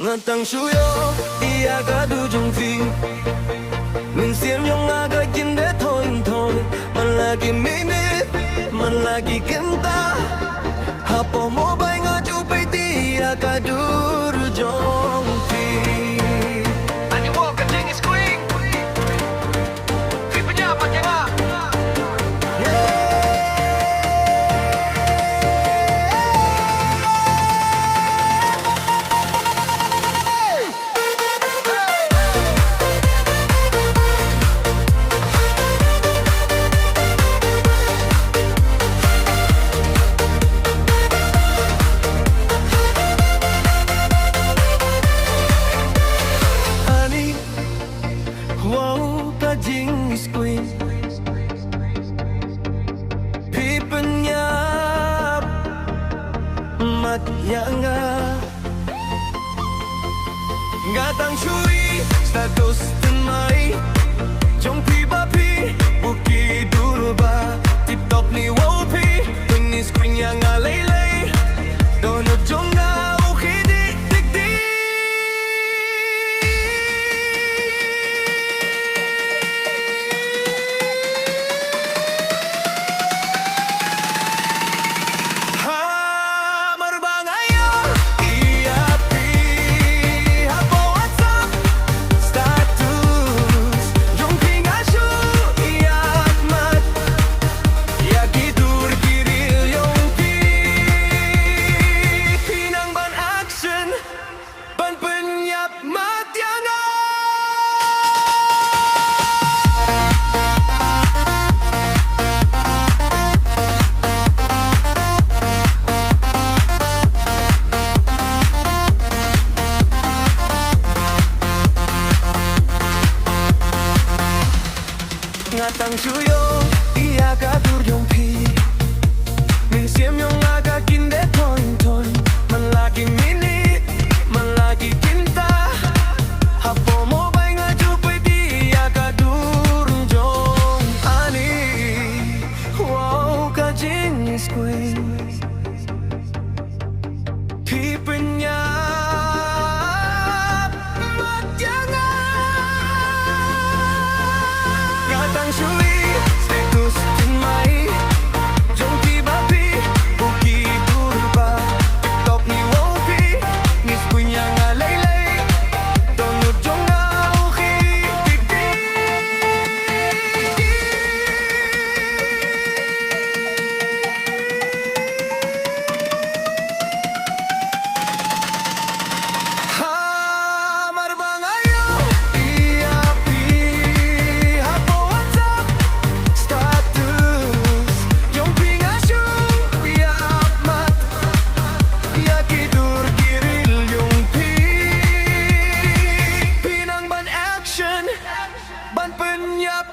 Ngatang suyo iya gadu jungfi min sim yung aga kinde thoin thoin man lagi minit man lagi kenta hapo mo bay nga chupay tiya kadur jungfi ani mo ka ting is quick fi penyapat ya nga Jingis queen Pipenyap mat yanga Gatang shui status tenmai Jong pi bapi buki durba Tip top ni wopi Penis queen yang alay-lay Donut jonga uki dik dik dik Ngatang suyo iya gadur yung pi min siem yung aga kinde toin toin man lagi minit man lagi kinta hapo mo bay nga chupay di gadur jong ani wow ka jingis queen pi penyap mat yanga Gatang shui status tenmai Jong pi bapi buki durba TikTok ni wopi Nis queen yang alay-lay Donut jong na uki dik dik ban penyap